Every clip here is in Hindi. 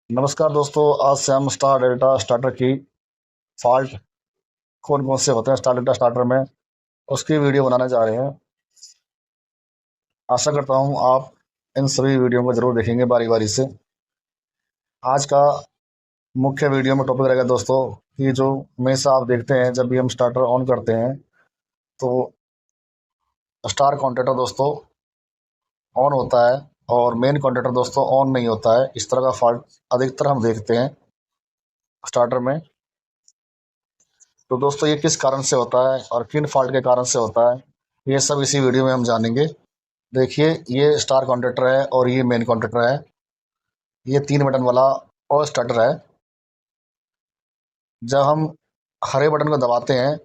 नमस्कार दोस्तों। आज से हम स्टार डेल्टा स्टार्टर की फॉल्ट कौन कौन से होते हैं स्टार डेल्टा स्टार्टर में उसकी वीडियो बनाने जा रहे हैं। आशा करता हूं आप इन सभी वीडियो को जरूर देखेंगे बारी बारी से। आज का मुख्य वीडियो में टॉपिक रहेगा दोस्तों कि जो हमेशा आप देखते हैं जब भी हम स्टार्टर ऑन करते हैं तो स्टार कॉन्टेक्टर दोस्तों ऑन होता है और मेन कॉन्टेक्टर दोस्तों ऑन नहीं होता है। इस तरह का फॉल्ट अधिकतर हम देखते हैं स्टार्टर में। तो दोस्तों ये किस कारण से होता है और किन फॉल्ट के कारण से होता है, ये सब इसी वीडियो में हम जानेंगे। देखिए, ये स्टार कॉन्ट्रैक्टर है और ये मेन कॉन्ट्रैक्टर है। ये 3 बटन वाला और स्टार्टर है। जब हम हरे बटन को दबाते हैं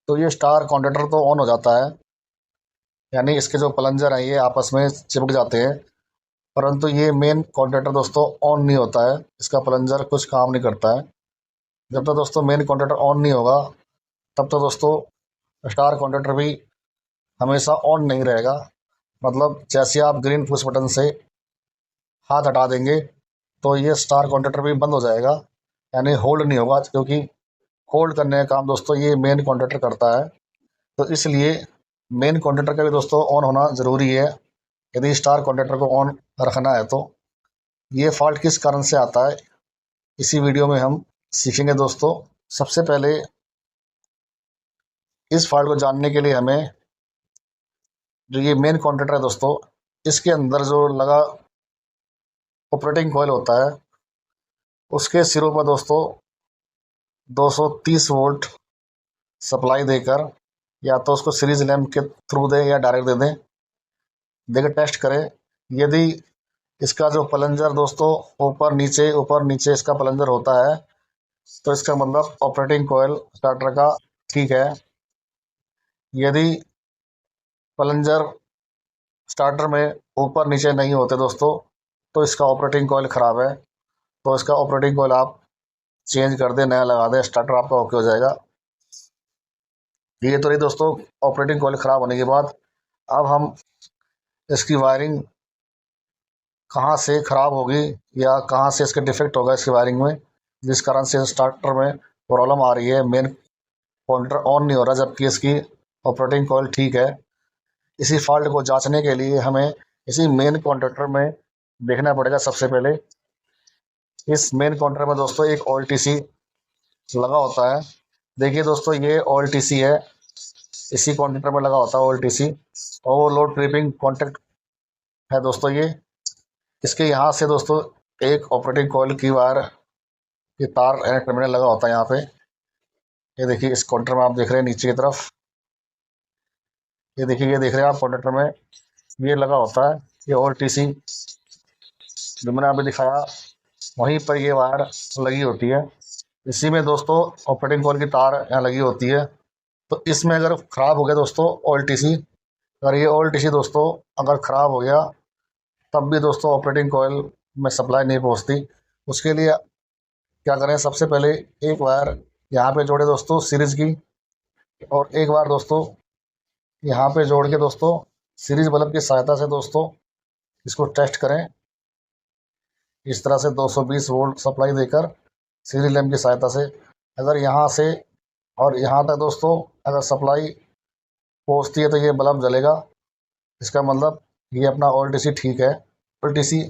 तो ये स्टार कॉन्ट्रैक्टर तो ऑन हो जाता है, यानी इसके जो प्लंजर हैं ये आपस में चिपक जाते हैं। परंतु ये मेन कॉन्ट्रैक्टर दोस्तों ऑन नहीं होता है, इसका प्लंजर कुछ काम नहीं करता है। जब तक दोस्तों मेन कॉन्ट्रैक्टर ऑन नहीं होगा तब तक दोस्तों स्टार कॉन्ट्रैक्टर भी हमेशा ऑन नहीं रहेगा। मतलब जैसे आप ग्रीन पुश बटन से हाथ हटा देंगे तो ये स्टार कॉन्ट्रैक्टर भी बंद हो जाएगा, यानी होल्ड नहीं होगा, क्योंकि होल्ड करने का काम दोस्तों ये मेन कॉन्ट्रैक्टर करता है। तो इसलिए मेन कॉन्ट्रैक्टर का भी दोस्तों ऑन होना ज़रूरी है यदि स्टार कॉन्ट्रैक्टर को ऑन रखना है। तो ये फॉल्ट किस कारण से आता है इसी वीडियो में हम सीखेंगे दोस्तों। सबसे पहले इस फॉल्ट को जानने के लिए हमें जो ये मेन कॉन्ट्रैक्टर है दोस्तों, इसके अंदर जो लगा ऑपरेटिंग कॉइल होता है उसके सिरों पर दोस्तों 230 वोल्ट सप्लाई देकर या तो उसको सीरीज लैंप के थ्रू दें या डायरेक्ट दे दें, देकर टेस्ट करें। यदि इसका जो प्लंजर दोस्तों ऊपर नीचे इसका प्लंजर होता है तो इसका मतलब ऑपरेटिंग कॉइल स्टार्टर का ठीक है। यदि प्लंजर स्टार्टर में ऊपर नीचे नहीं होते दोस्तों तो इसका ऑपरेटिंग कॉइल ख़राब है। तो इसका ऑपरेटिंग कॉइल आप चेंज कर दें, नया लगा दें, स्टार्टर आपका ओके हो जाएगा। ये तो रही दोस्तों ऑपरेटिंग कॉइल ख़राब होने के बाद। अब हम इसकी वायरिंग कहाँ से ख़राब होगी या कहाँ से इसके डिफेक्ट होगा इसकी वायरिंग में, जिस कारण से स्टार्टर में प्रॉब्लम आ रही है, मेन कॉन्ट्रैक्टर ऑन नहीं हो रहा जबकि इसकी ऑपरेटिंग कॉइल ठीक है। इसी फॉल्ट को जांचने के लिए हमें इसी मेन कॉन्ट्रैक्टर में देखना पड़ेगा। सबसे पहले इस मेन कॉन्ट्रैक्टर में दोस्तों एक OLTC लगा होता है। देखिए दोस्तों, ये OLTC है, इसी कॉन्ट्रैक्टर में लगा होता है OLTC। ओवरलोड ट्रिपिंग कॉन्टैक्ट है दोस्तों ये। इसके यहाँ से दोस्तों एक ऑपरेटिंग कॉइल की वायर की तार टर्मिनल लगा होता है यहाँ पे। ये देखिए इस कॉन्ट्रैक्टर में आप देख रहे हैं नीचे की तरफ, ये देखिए, ये देख रहे हैं आप कॉन्ट्रैक्टर में ये लगा होता है। ये OLTC जो मैंने अभी दिखाया वहीं पर ये वायर लगी होती है। इसी में दोस्तों ऑपरेटिंग कॉइल की तार यहाँ लगी होती है। तो इसमें अगर ख़राब हो गया दोस्तों OLTC, अगर ये OLTC दोस्तों अगर ख़राब हो गया तब भी दोस्तों ऑपरेटिंग कॉइल में सप्लाई नहीं पहुंचती। उसके लिए क्या करें, सबसे पहले एक वायर यहाँ पे जोड़े दोस्तों सीरीज की, और एक बार दोस्तों यहाँ पे जोड़ के दोस्तों सीरीज बल्ब की सहायता से दोस्तों इसको टेस्ट करें। इस तरह से 220 वोल्ट सप्लाई देकर सीरीज लैंप की सहायता से अगर यहाँ से और यहाँ तक दोस्तों अगर सप्लाई पहुँचती है तो ये बल्ब जलेगा। इसका मतलब ये अपना OLTC ठीक है। OLTC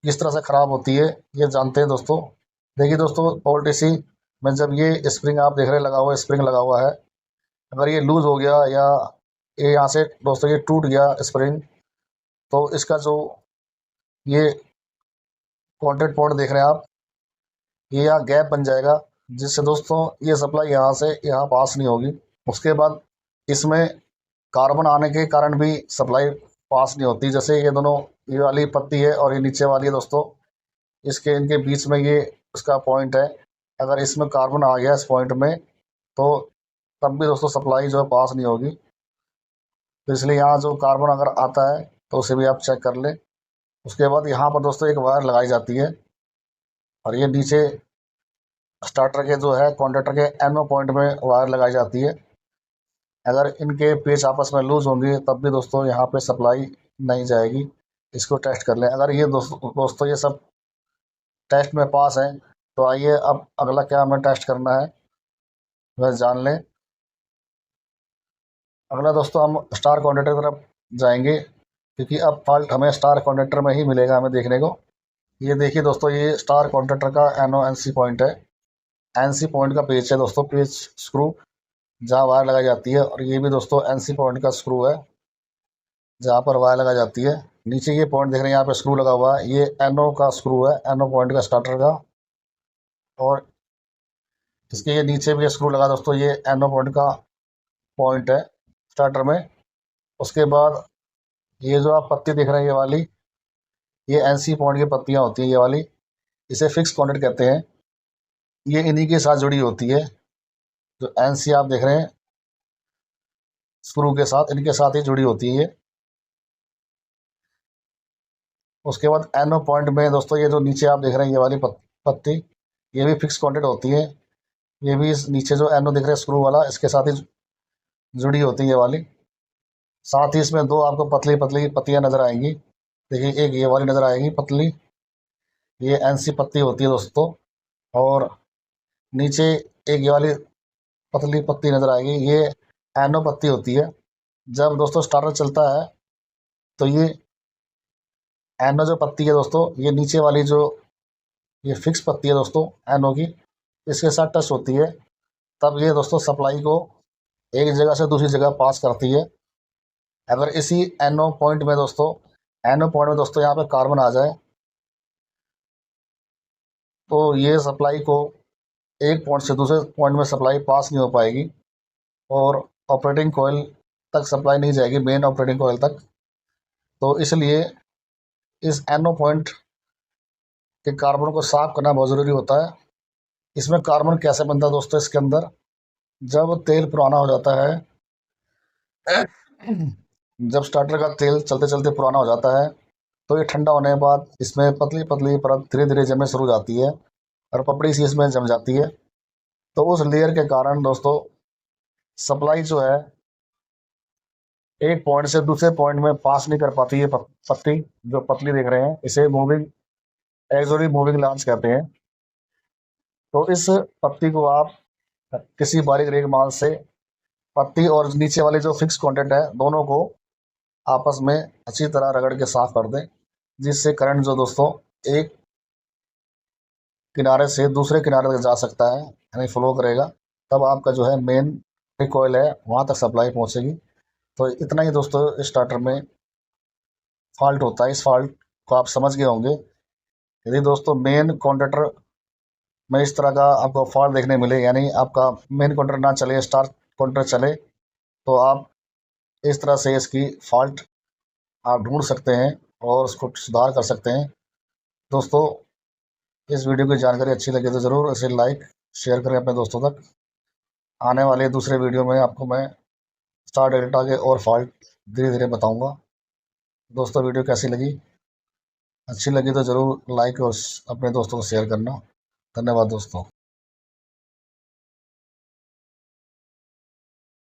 किस तरह से ख़राब होती है ये जानते हैं दोस्तों। देखिए दोस्तों, OLTC में जब ये स्प्रिंग आप देख रहे हैं लगा हुआ है, स्प्रिंग लगा हुआ है, अगर ये लूज़ हो गया या ये यहाँ से दोस्तों ये टूट गया स्प्रिंग, तो इसका जो ये कॉन्टैक्ट पॉइंट देख रहे हैं आप, ये यहाँ गैप बन जाएगा, जिससे दोस्तों ये सप्लाई यहाँ से यहाँ पास नहीं होगी। उसके बाद इसमें कार्बन आने के कारण भी सप्लाई पास नहीं होती। जैसे ये दोनों, ये वाली पत्ती है और ये नीचे वाली है दोस्तों, इसके इनके बीच में ये उसका पॉइंट है। अगर इसमें कार्बन आ गया इस पॉइंट में तो तब भी दोस्तों सप्लाई जो है पास नहीं होगी। तो इसलिए यहाँ जो कार्बन अगर आता है तो उसे भी आप चेक कर लें। उसके बाद यहाँ पर दोस्तों एक वायर लगाई जाती है और ये नीचे स्टार्टर के जो है कॉन्टैक्टर के NO पॉइंट में वायर लगाई जाती है। अगर इनके पेच आपस में लूज़ होंगे तब भी दोस्तों यहाँ पे सप्लाई नहीं जाएगी। इसको टेस्ट कर लें। अगर ये दोस्तों ये सब टेस्ट में पास हैं। तो आइए अब अगला क्या हमें टेस्ट करना है वह जान लें। अगला दोस्तों हम स्टार कॉन्ट्रैक्टर की तरफ जाएंगे, क्योंकि अब फॉल्ट हमें स्टार कॉन्ट्रैक्टर में ही मिलेगा हमें देखने को। ये देखिए दोस्तों, ये स्टार कॉन्ट्रैक्टर का NONC पॉइंट है। NC पॉइंट का पेज है दोस्तों, पेज स्क्रू जहाँ वायर लगाई जाती है। और ये भी दोस्तों NC पॉइंट का स्क्रू है जहाँ पर वायर लगाई जाती है। नीचे ये पॉइंट देख रहे हैं, यहाँ पे स्क्रू लगा हुआ है, ये NO का स्क्रू है, NO पॉइंट का स्टार्टर का। और इसके ये नीचे भी स्क्रू लगा दोस्तों, ये NO पॉइंट का पॉइंट है स्टार्टर में। उसके बाद ये जो आप पत्ती देख रहे हैं ये वाली, ये NC पॉइंट की पत्तियां होती हैं ये वाली, इसे फिक्स कॉन्टैक्ट कहते हैं। ये इन्हीं के साथ जुड़ी होती है। जो NC आप देख रहे हैं स्क्रू के साथ, इनके साथ ही जुड़ी होती है ये। उसके बाद NO पॉइंट में दोस्तों ये जो नीचे आप देख रहे हैं ये वाली पत्ती, ये भी फिक्स कॉन्टैक्ट होती है। ये भी इस नीचे जो NO दिख रहा है स्क्रू वाला, इसके साथ ही जुड़ी होती है ये वाली। साथ ही इसमें दो आपको पतली पतली पत्तियां नजर आएंगी। देखिए एक ये वाली नजर आएगी पतली, ये NC पत्ती होती है दोस्तों। और नीचे एक ये वाली पतली पत्ती नजर आएगी, ये NO पत्ती होती है। जब दोस्तों स्टार्टर चलता है तो ये NO जो पत्ती है दोस्तों, ये नीचे वाली जो ये फिक्स पत्ती है दोस्तों NO की, इसके साथ टच होती है। तब ये दोस्तों सप्लाई को एक जगह से दूसरी जगह पास करती है। अगर इसी NO पॉइंट में दोस्तों, NO पॉइंट में दोस्तों यहाँ पे कार्बन आ जाए तो ये सप्लाई को एक पॉइंट से दूसरे पॉइंट में सप्लाई पास नहीं हो पाएगी और ऑपरेटिंग कॉइल तक सप्लाई नहीं जाएगी, मेन ऑपरेटिंग कॉइल तक। तो इसलिए इस NO पॉइंट के कार्बन को साफ करना बहुत ज़रूरी होता है। इसमें कार्बन कैसे बनता है दोस्तों, इसके अंदर जब तेल पुराना हो जाता है, जब स्टार्टर का तेल चलते चलते पुराना हो जाता है, तो ये ठंडा होने के बाद इसमें पतली पतली परत धीरे धीरे जमने शुरू हो जाती है और पपड़ी सी इसमें जम जाती है। तो उस लेयर के कारण दोस्तों सप्लाई जो है एक पॉइंट से दूसरे पॉइंट में पास नहीं कर पाती है। पत्ती जो पतली देख रहे हैं इसे मूविंग एक्सोरी मूविंग लांच कहते हैं। तो इस पत्ती को आप किसी बारीक रेगमाल से पत्ती और नीचे वाले जो फिक्स कंटेंट है दोनों को आपस में अच्छी तरह रगड़ के साफ कर दें, जिससे करंट जो दोस्तों एक किनारे से दूसरे किनारे तक जा सकता है, यानी फ्लो करेगा। तब आपका जो है मेन कॉइल है वहाँ तक सप्लाई पहुँचेगी। तो इतना ही दोस्तों स्टार्टर में फॉल्ट होता है। इस फॉल्ट को आप समझ गए होंगे। यदि दोस्तों मेन कॉन्ट्रैक्टर में इस तरह का आपको फॉल्ट देखने मिले, यानी आपका मेन कॉन्ट्रैक्टर ना चले, स्टार कॉन्ट्रैक्टर चले, तो आप इस तरह से इसकी फॉल्ट आप ढूंढ सकते हैं और उसको सुधार कर सकते हैं। दोस्तों इस वीडियो की जानकारी अच्छी लगी तो ज़रूर इसे लाइक शेयर करें अपने दोस्तों तक। आने वाले दूसरे वीडियो में आपको मैं स्टार डेल्टा के और फॉल्ट धीरे धीरे बताऊंगा। दोस्तों वीडियो कैसी लगी, अच्छी लगी तो ज़रूर लाइक और अपने दोस्तों को शेयर करना। धन्यवाद दोस्तों।